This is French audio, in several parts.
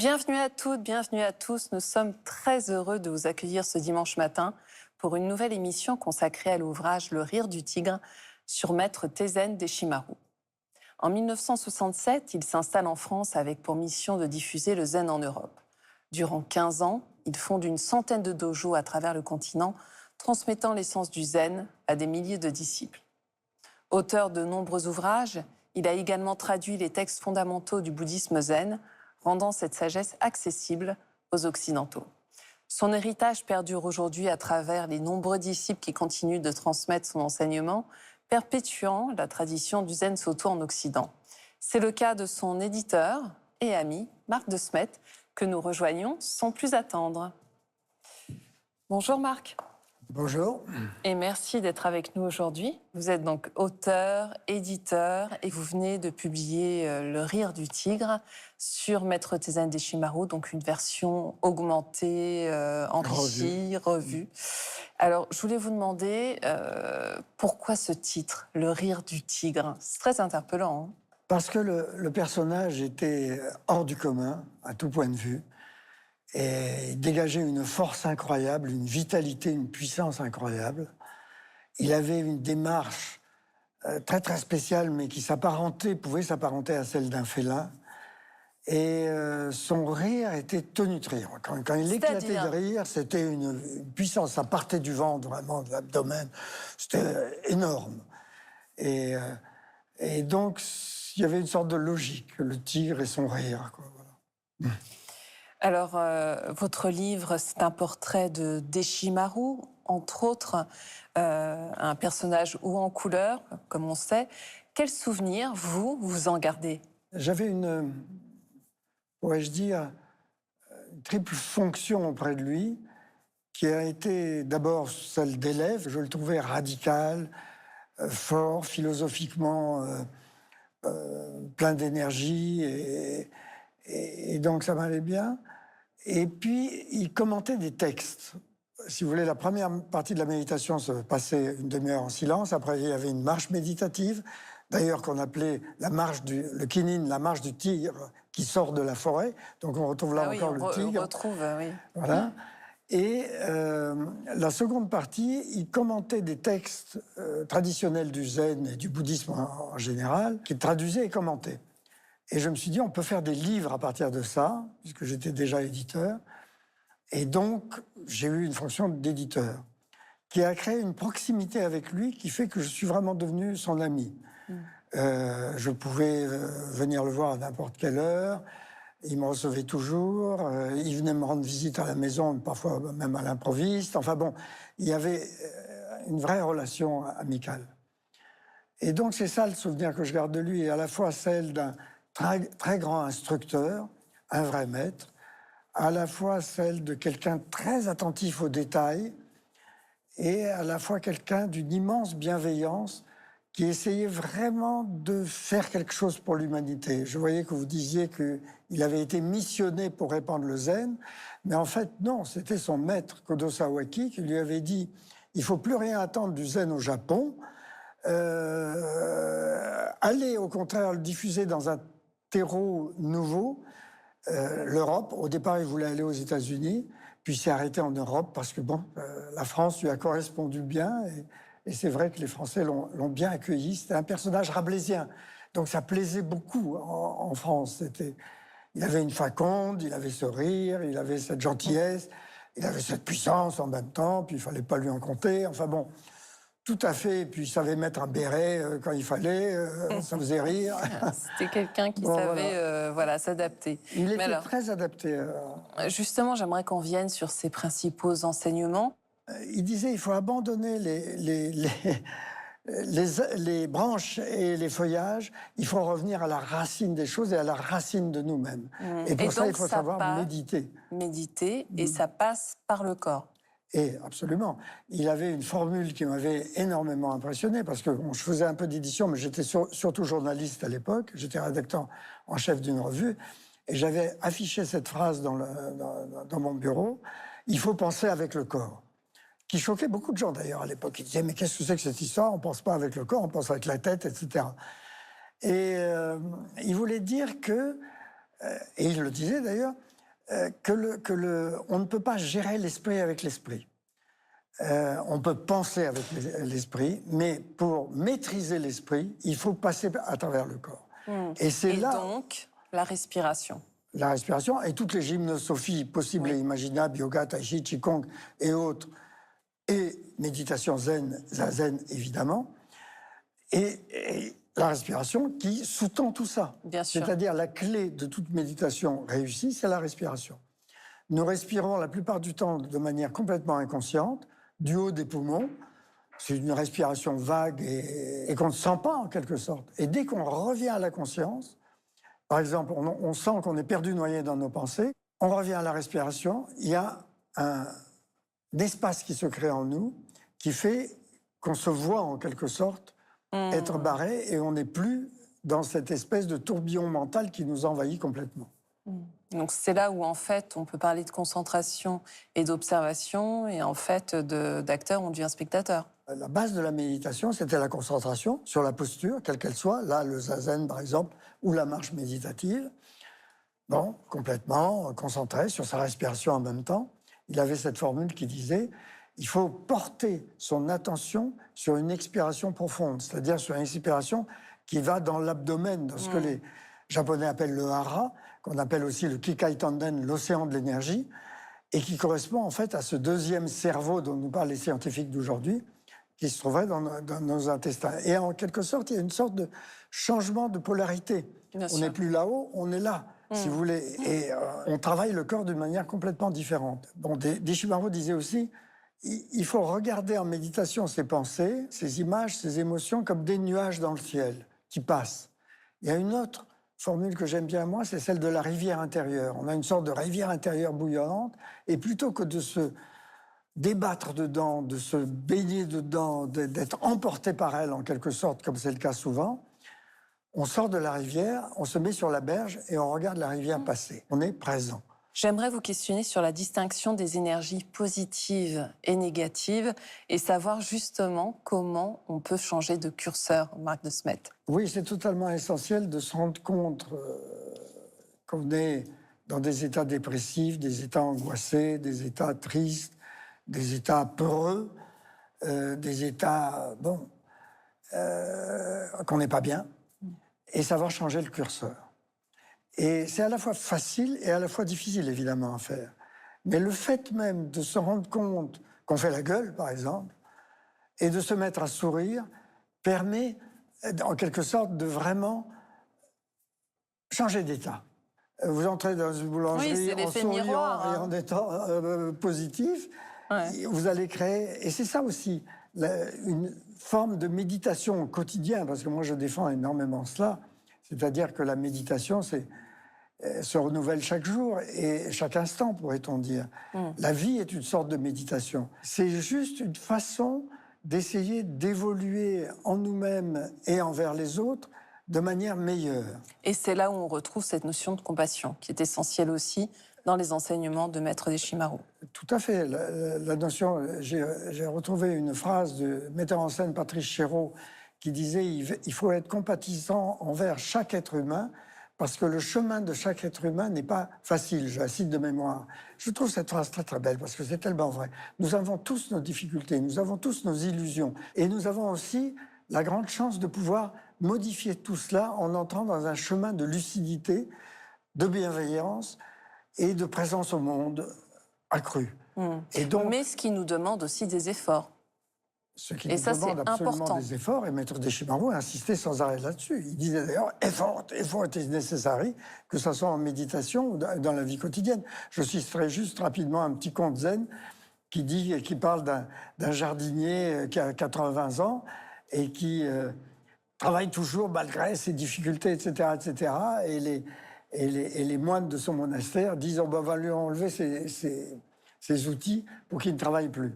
Bienvenue à toutes, bienvenue à tous. Nous sommes très heureux de vous accueillir ce dimanche matin pour une nouvelle émission consacrée à l'ouvrage Le Rire du Tigre sur Maître Tézen Deshimaru. En 1967, il s'installe en France avec pour mission de diffuser le zen en Europe. Durant 15 ans, il fonde une centaine de dojos à travers le continent, transmettant l'essence du zen à des milliers de disciples. Auteur de nombreux ouvrages, il a également traduit les textes fondamentaux du bouddhisme zen, rendant cette sagesse accessible aux Occidentaux. Son héritage perdure aujourd'hui à travers les nombreux disciples qui continuent de transmettre son enseignement, perpétuant la tradition du Zen Soto en Occident. C'est le cas de son éditeur et ami, Marc de Smet, que nous rejoignons sans plus attendre. Bonjour Marc. Bonjour. Et merci d'être avec nous aujourd'hui. Vous êtes donc auteur, éditeur et vous venez de publier Le Rire du Tigre sur Maître Tézen Deshimaru, donc une version augmentée, enrichie, revue. Alors, je voulais vous demander pourquoi ce titre, Le Rire du Tigre? C'est très interpellant. Hein. Parce que le personnage était hors du commun, à tout point de vue, et il dégageait une force incroyable, une vitalité, une puissance incroyable. Il avait une démarche très très spéciale, mais qui pouvait s'apparenter à celle d'un félin. Et son rire était tonitruant. Quand il éclatait de rire, c'était une puissance. Ça partait du ventre, vraiment, de l'abdomen. C'était énorme. Et donc, il y avait une sorte de logique, le tigre et son rire, quoi, voilà. Alors, votre livre, c'est un portrait de Deshimaru, entre autres, un personnage haut en couleur, comme on sait. Quel souvenir, vous en gardez? J'avais pourrais-je dire, une triple fonction auprès de lui, qui a été d'abord celle d'élève. Je le trouvais radical, fort, philosophiquement plein d'énergie, et donc ça m'allait bien. Et puis, il commentait des textes. Si vous voulez, la première partie de la méditation se passait une demi-heure en silence. Après, il y avait une marche méditative, d'ailleurs qu'on appelait le kinin, la marche du tigre qui sort de la forêt. Donc on retrouve là encore le tigre. On retrouve, oui. Voilà. Et la seconde partie, il commentait des textes traditionnels du zen et du bouddhisme en général, qu'il traduisait et commentait. Et je me suis dit, on peut faire des livres à partir de ça, puisque j'étais déjà éditeur. Et donc, j'ai eu une fonction d'éditeur, qui a créé une proximité avec lui qui fait que je suis vraiment devenu son ami. Je pouvais venir le voir à n'importe quelle heure. Il me recevait toujours. Il venait me rendre visite à la maison, parfois même à l'improviste. Enfin bon, il y avait une vraie relation amicale. Et donc, c'est ça le souvenir que je garde de lui, et à la fois celle d'un très grand instructeur, un vrai maître, à la fois celle de quelqu'un très attentif aux détails, et à la fois quelqu'un d'une immense bienveillance qui essayait vraiment de faire quelque chose pour l'humanité. Je voyais que vous disiez qu'il avait été missionné pour répandre le zen, mais en fait, non, c'était son maître, Kodo Sawaki, qui lui avait dit « il ne faut plus rien attendre du zen au Japon, allez au contraire le diffuser dans un terreau nouveau, l'Europe. Au départ, il voulait aller aux États-Unis, puis s'est arrêté en Europe parce que bon, la France lui a correspondu bien, et c'est vrai que les Français l'ont bien accueilli. C'était un personnage rabelaisien, donc ça plaisait beaucoup en France. Il avait une faconde, il avait ce rire, il avait cette gentillesse, il avait cette puissance en même temps, puis il fallait pas lui en compter. Enfin bon. Tout à fait, et puis il savait mettre un béret quand il fallait, ça faisait rire. C'était quelqu'un qui savait s'adapter. Il était très adapté. Justement, j'aimerais qu'on vienne sur ses principaux enseignements. Il disait il faut abandonner les branches et les feuillages, il faut revenir à la racine des choses et à la racine de nous-mêmes. Et pour ça, il faut savoir méditer. Méditer, et ça passe par le corps. Et absolument. Il avait une formule qui m'avait énormément impressionné, parce que bon, je faisais un peu d'édition, mais j'étais surtout journaliste à l'époque. J'étais rédacteur en chef d'une revue, et j'avais affiché cette phrase dans mon bureau « Il faut penser avec le corps », qui choquait beaucoup de gens d'ailleurs à l'époque. Ils disaient « Mais qu'est-ce que c'est que cette histoire? On ne pense pas avec le corps, on pense avec la tête, etc. » Et il voulait dire que, et il le disait d'ailleurs, on ne peut pas gérer l'esprit avec l'esprit. On peut penser avec l'esprit, mais pour maîtriser l'esprit, il faut passer à travers le corps. Et c'est là donc la respiration. La respiration et toutes les gymnosophies possibles et imaginables, yoga, tai chi, qigong et autres, et méditation zen, zazen évidemment, et la respiration qui sous-tend tout ça. Bien sûr. C'est-à-dire la clé de toute méditation réussie, c'est la respiration. Nous respirons la plupart du temps de manière complètement inconsciente, du haut des poumons. C'est une respiration vague et qu'on ne sent pas en quelque sorte. Et dès qu'on revient à la conscience, par exemple, on sent qu'on est perdu noyé dans nos pensées, on revient à la respiration, il y a un espace qui se crée en nous qui fait qu'on se voit en quelque sorte être barré et on n'est plus dans cette espèce de tourbillon mental qui nous envahit complètement. Donc c'est là où en fait on peut parler de concentration et d'observation et en fait d'acteur on devient spectateur. La base de la méditation, c'était la concentration sur la posture, quelle qu'elle soit, là le zazen par exemple, ou la marche méditative. Bon, complètement concentré sur sa respiration en même temps. Il avait cette formule qui disait il faut porter son attention sur une expiration profonde, c'est-à-dire sur une expiration qui va dans l'abdomen, dans ce que les Japonais appellent le hara, qu'on appelle aussi le Kikai Tanden, l'océan de l'énergie, et qui correspond en fait à ce deuxième cerveau dont nous parlent les scientifiques d'aujourd'hui, qui se trouverait dans nos intestins. Et en quelque sorte, il y a une sorte de changement de polarité. On n'est plus là-haut, on est là, si vous voulez. Et on travaille le corps d'une manière complètement différente. Bon, Deshimaru disait aussi, il faut regarder en méditation ses pensées, ses images, ses émotions comme des nuages dans le ciel qui passent. Il y a une autre formule que j'aime bien, moi, c'est celle de la rivière intérieure. On a une sorte de rivière intérieure bouillante, et plutôt que de se débattre dedans, de se baigner dedans, d'être emporté par elle en quelque sorte, comme c'est le cas souvent, on sort de la rivière, on se met sur la berge et on regarde la rivière passer. On est présent. J'aimerais vous questionner sur la distinction des énergies positives et négatives et savoir justement comment on peut changer de curseur, Marc de Smet. Oui, c'est totalement essentiel de se rendre compte qu'on est dans des états dépressifs, des états angoissés, des états tristes, des états peureux, des états, qu'on n'est pas bien, et savoir changer le curseur. Et c'est à la fois facile et à la fois difficile, évidemment, à faire. Mais le fait même de se rendre compte qu'on fait la gueule, par exemple, et de se mettre à sourire, permet, en quelque sorte, de vraiment changer d'état. Vous entrez dans une boulangerie en souriant miroir, et en étant positif, vous allez créer... Et c'est ça aussi, une forme de méditation au quotidien, parce que moi, je défends énormément cela. C'est-à-dire que la méditation, se renouvelle chaque jour et chaque instant, pourrait-on dire. La vie est une sorte de méditation. C'est juste une façon d'essayer d'évoluer en nous-mêmes et envers les autres de manière meilleure. Et c'est là où on retrouve cette notion de compassion, qui est essentielle aussi dans les enseignements de Maître Deshimaru. Tout à fait. La notion, j'ai retrouvé une phrase du metteur en scène Patrice Chéreau qui disait « Il faut être compatissant envers chaque être humain parce que le chemin de chaque être humain n'est pas facile », je la cite de mémoire. Je trouve cette phrase très très belle parce que c'est tellement vrai. Nous avons tous nos difficultés, nous avons tous nos illusions et nous avons aussi la grande chance de pouvoir modifier tout cela en entrant dans un chemin de lucidité, de bienveillance et de présence au monde accrue. Et donc, mais ce qui nous demande aussi des efforts. Ce qui nous demande absolument des efforts, et Maître Deshimaru a insisté sans arrêt là-dessus. Il disait d'ailleurs, effort est nécessaire, que ce soit en méditation ou dans la vie quotidienne. Je citerai juste rapidement un petit conte zen qui parle d'un jardinier qui a 80 ans et qui travaille toujours malgré ses difficultés, etc., etc. Et les moines de son monastère disent on va lui enlever ses outils pour qu'il ne travaille plus.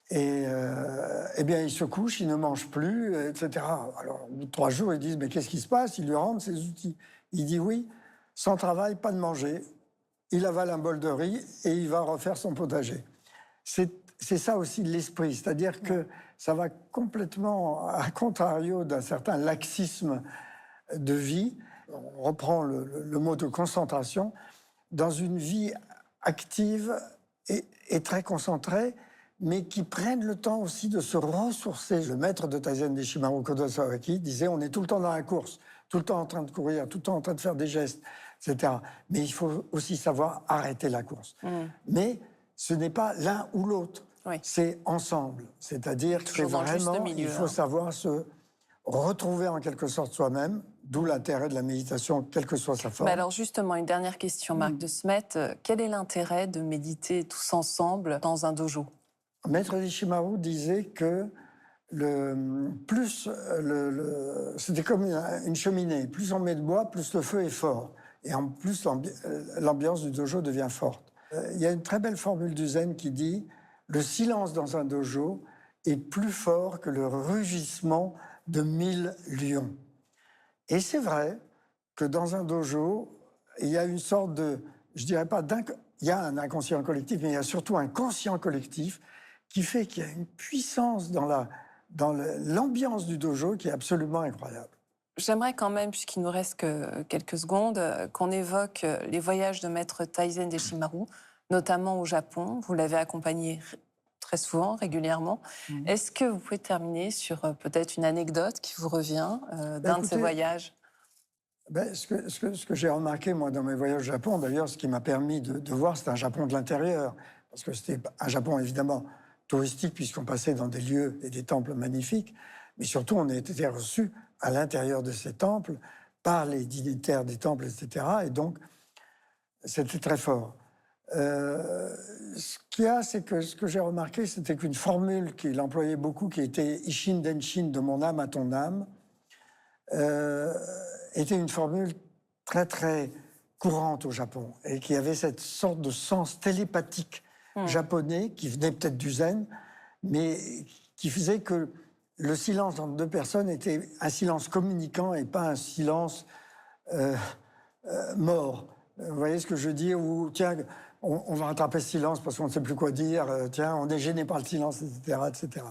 Et eh bien, il se couche, il ne mange plus, etc. Alors, au bout de 3 jours, ils disent, mais qu'est-ce qui se passe? Ils lui rendent ses outils. Il dit oui, sans travail, pas de manger. Il avale un bol de riz et il va refaire son potager. C'est ça aussi l'esprit, c'est-à-dire que ça va complètement à contrario d'un certain laxisme de vie. On reprend le mot de concentration. Dans une vie actives et très concentrées, mais qui prennent le temps aussi de se ressourcer. Le maître de Taizen Deshimaru, Kodo Sawaki, disait on est tout le temps dans la course, tout le temps en train de courir, tout le temps en train de faire des gestes, etc. Mais il faut aussi savoir arrêter la course. Mais ce n'est pas l'un ou l'autre, c'est ensemble. C'est-à-dire que vraiment, il faut savoir se retrouver en quelque sorte soi-même, d'où l'intérêt de la méditation, quelle que soit sa forme. Mais alors justement, une dernière question, Marc de Smet. Quel est l'intérêt de méditer tous ensemble dans un dojo? Maître Deshimaru disait que c'était comme une cheminée. Plus on met de bois, plus le feu est fort. Et en plus, l'ambiance du dojo devient forte. Il y a une très belle formule du zen qui dit « Le silence dans un dojo est plus fort que le rugissement de 1000 lions ». Et c'est vrai que dans un dojo, il y a une sorte de... Je dirais pas il y a un inconscient collectif, mais il y a surtout un conscient collectif qui fait qu'il y a une puissance dans l'ambiance du dojo qui est absolument incroyable. J'aimerais quand même, puisqu'il nous reste que quelques secondes, qu'on évoque les voyages de maître Taizen Deshimaru, notamment au Japon. Vous l'avez accompagné très souvent, régulièrement. Est-ce que vous pouvez terminer sur peut-être une anecdote qui vous revient d'un de ces voyages? Ce que j'ai remarqué, moi, dans mes voyages au Japon, d'ailleurs, ce qui m'a permis de voir, c'est un Japon de l'intérieur. Parce que c'était un Japon, évidemment, touristique, puisqu'on passait dans des lieux et des temples magnifiques. Mais surtout, on a été reçus à l'intérieur de ces temples par les dignitaires des temples, etc. Et donc, c'était très fort. Ce qu'il y a, c'est que ce que j'ai remarqué, c'était qu'une formule qu'il employait beaucoup, qui était Ishin Denshin, de mon âme à ton âme, était une formule très, très courante au Japon et qui avait cette sorte de sens télépathique japonais qui venait peut-être du zen, mais qui faisait que le silence entre deux personnes était un silence communicant et pas un silence mort. Vous voyez ce que je veux dire? Ou tiens, on va rattraper ce silence parce qu'on ne sait plus quoi dire, tiens, on est gêné par le silence, etc., etc.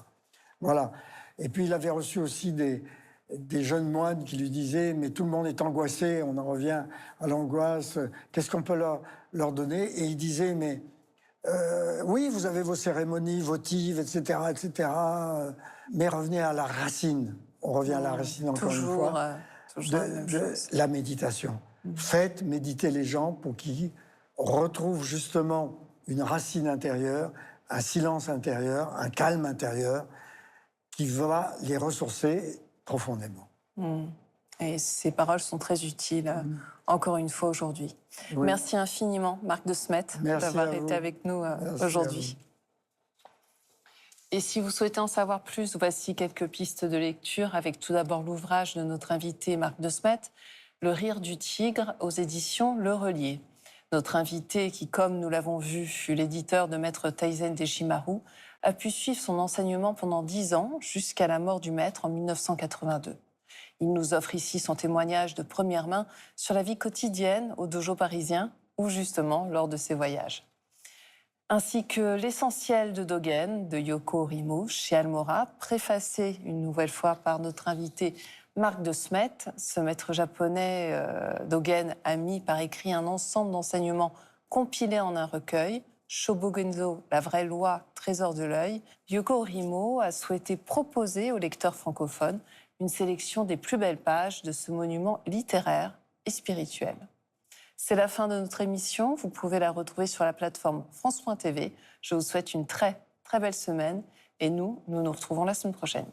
Voilà. Et puis il avait reçu aussi des jeunes moines qui lui disaient « mais tout le monde est angoissé, on en revient à l'angoisse, qu'est-ce qu'on peut leur donner ?» Et il disait « mais oui, vous avez vos cérémonies votives, etc., etc., mais revenez à la racine. » On revient à la racine encore une fois, de la méditation. Faites méditer les gens pour qu'ils retrouvent justement une racine intérieure, un silence intérieur, un calme intérieur qui va les ressourcer profondément. Et ces paroles sont très utiles, encore une fois, aujourd'hui. Oui. Merci infiniment, Marc de Smet, d'avoir été avec nous aujourd'hui. Et si vous souhaitez en savoir plus, voici quelques pistes de lecture, avec tout d'abord l'ouvrage de notre invité Marc de Smet, Le rire du tigre, aux éditions Le Relier. Notre invité, qui, comme nous l'avons vu, fut l'éditeur de maître Taizen Deshimaru, a pu suivre son enseignement pendant 10 ans, jusqu'à la mort du maître en 1982. Il nous offre ici son témoignage de première main sur la vie quotidienne au dojo parisien, ou justement lors de ses voyages. Ainsi que l'essentiel de Dogen, de Yoko Rimo, chez Almora, préfacé une nouvelle fois par notre invité Marc de Smet. Ce maître japonais Dogen a mis par écrit un ensemble d'enseignements compilés en un recueil, Shobogenzo, la vraie loi, trésor de l'œil. Yoko Rimo a souhaité proposer aux lecteurs francophones une sélection des plus belles pages de ce monument littéraire et spirituel. C'est la fin de notre émission. Vous pouvez la retrouver sur la plateforme France.tv. Je vous souhaite une très, très belle semaine et nous nous retrouvons la semaine prochaine.